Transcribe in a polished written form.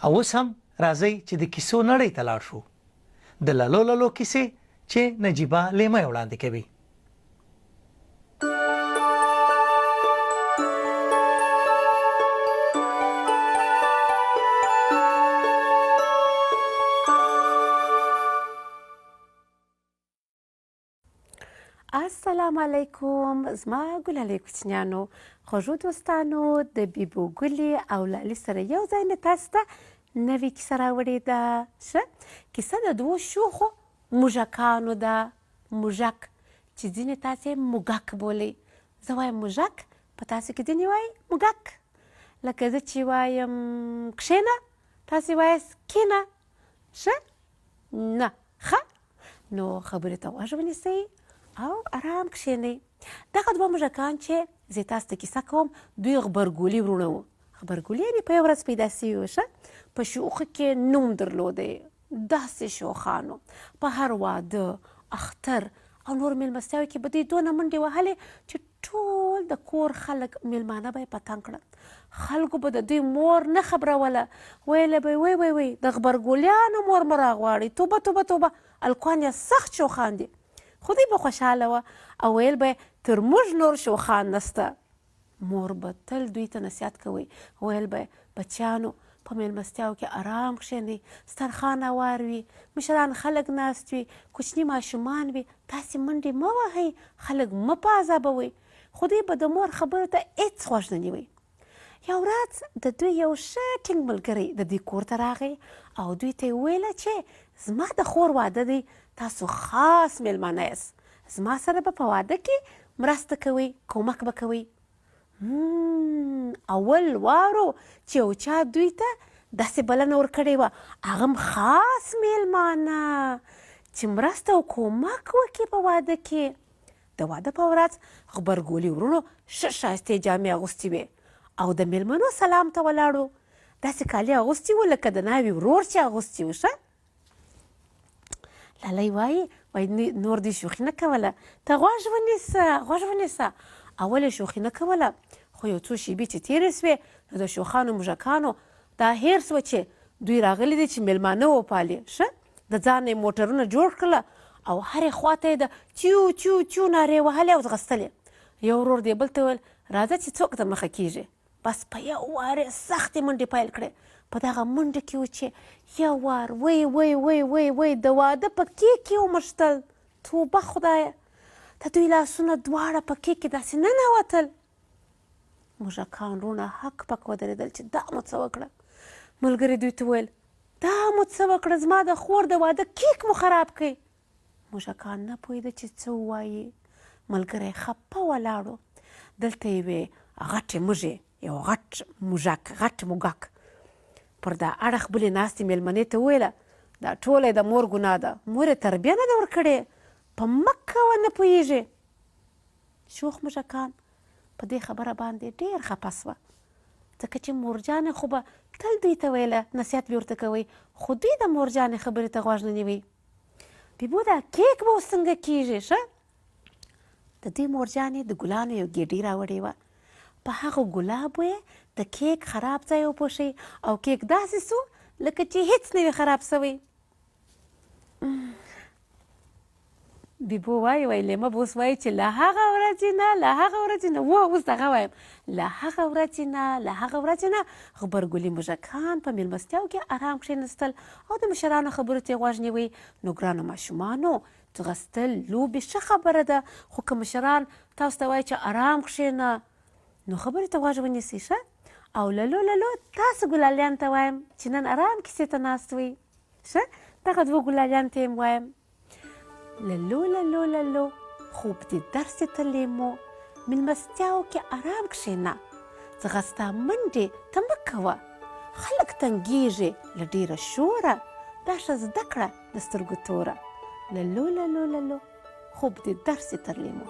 او اوس هم راځئ چې د کیسو نړۍ ته لاړ شو. د لالو لالو کیسې چې نجیبه لیمه وړاندې کوي. السلام علیکم زما ګلالۍ کوچنیانو، خوږو دوستانو، د بیبو ګلې او لالي سره یو ځای مې تاسو ته نوې کیسه راوړې ده. ښه کیسه د دوو شوخو موږکانو ده. موږک چې ځینې تاسې موږک بولئ، زه وایم موږک، په تاسو کې ځینې وایي موږک. لکه زه چې وایم کښېنه، تاسې وایاست کښېنه. ښه نه ښه، نو خبرې ته غوږ ونیسئ او ارام کښېنئ. دغه دوه موږکان چې زه تاسو ته کیسه کوم، دوی غبرګولي وروڼه وو. غبرګولي یعنې په یوه ورځ پیدا سوي وو. ښه په شوخه کې نوم درلودی، داسې شوخانو په هر واده، اختر او نور میلمستیاوو کې به دوی دونه منډې وهلې چې ټول د کور خلک میلمانه به یې په تنګ کړل. خلکو به د دوی مور نه خبروله، ویله به یې وی وی د غبرګولیانو مور مه راغواړئ، توبه توبه توبه، الکوان یې سخت شوخان دي. خو دوی به خوشحاله وه او ویل به تر موږ نور شوخان نسته. مور به تل دوی ته نصیحت کوئ، ویل به بچیانو په میلمستیاو کې آرام کښېنئ، سترخوان هوار وي، مشران خلک ناست وي، کوچني ماشومان وي، تاسې منډې مه وهئ، خلک مه په عذابوئ. خو دوی به د مور خبرو ته هېڅ غوږ نه نیوئ. یو ورځ د دوی یو ښه ټینګ ملګری د دوی کور ته راغی او دوی ته یې وویله چې زما د خور واده دی، تاسو خاص میلمانه یاست، زما سره به په واده کې مرسته کوئ، کومک به کوئ. اول وارو چې یو چا دوی ته داسې بلنه ورکړې وه، هغه هم خاص میلمانه چې مرسته او کومک وکړي په واده کې. د واده په ورځ غبرګولي وروڼو ښه ښایستې جامې اغوستې وې او د میلمنو سلام ته ولاړو. داسې کالي اغوستي وو لکه د ناوې ورور چې اغوستي وو. ښه لالی وایي نور دې شوخي نه کوله، ته غوږ ونیسه غوږ ونیسه. اول یې شوخي نه کوله، خو یو څو شېبې چې تېرې سوې نو د شوخانو موږکانو دا هېر سوه چې دوی راغلي دي چې میلمانه وپالي. ښه د ځان یې موټرونه جوړ کړله او هرې خوا ته یې د چیو چیو چیو نارې وهلې او ځغستلې. یو ورور دې بل ته ویل راځه چې څوک د مخه کېږي. بس په یو وارې سختې منډې پیل کړې. په دغه منډه کې و چې یو وار وی وی وی وی وی د واده په کیک کې ومشتل. توبه خدایه، د دوی لاسونه دواړه په کیک کې داسې ننوتل. موږکان وروڼه هک پک ودرېدل چې دا مو څه وکړه. ملګري دوی ته ویل دا مو څه وکړه، زما د خور د واده کیک مو خراب کړئ. موږکان نه پوهېده چې څه ووایي. ملګری خپه ولاړو. دلته یوې غټې مږې، یو غټ موږک، غټ موږک پر دا اړخ بلې ناستې میلمنې ته وویله دا ټوله د مور ګناه ده، مور یې تربیه نه ده ورکړې، په مه کوه نه پوهېږې. شوخ موږکان په دې خبره باندې ډېر خفه سوه، ځکه چې مورجانې خو به تل دوی ته ویله، نصیحت به ورته کوئ، خو دوی د مورجانې خبرې ته غوږ نه نیوئ. بیبو دا کیک به اوس څنګه کېږي؟ ښه د دوی مورجانې د ګلانو یو ګېډۍ راوړې وه. په هغه ګلابو یې د کیک خراب ځای وپوښئ او کیک داسې سو لکه چې هیڅ نه وي خراب سوی. بیبو وایي لیمه به اوس وایي چې له هغه ورځې نه له هغه ورځې نه اوس دغه وایم له هغه ورځې نه غبرګولي موږکان په میلمستیاو کې آرام کښېنستل او د مشرانو خبرو ته یې غوږ نیوئ. نو ګرانو ماشومانو، ځغستل لوبې ښه خبره ده، خو که مشران تاسو ته وایي چې آرام کښېنه نو خبرې ته غوږ ونیسئ. ښه او للو للو تاسو ګلالیانو ته وایم چې نن آرام کیسې ته ناست وئ. ښه دغه دوه ګلالیانو ته یې وایم للو للو للو خوب دې درسې ته لیمو، میلمستیاو کې آرام کښېنه، ځغسته منډې ته مه کوه، خلک تنګېږي له ډېره شوره، دا ښه زده کړه د سترګو توره. للو للو للو خوب دې درسې تر لیمو.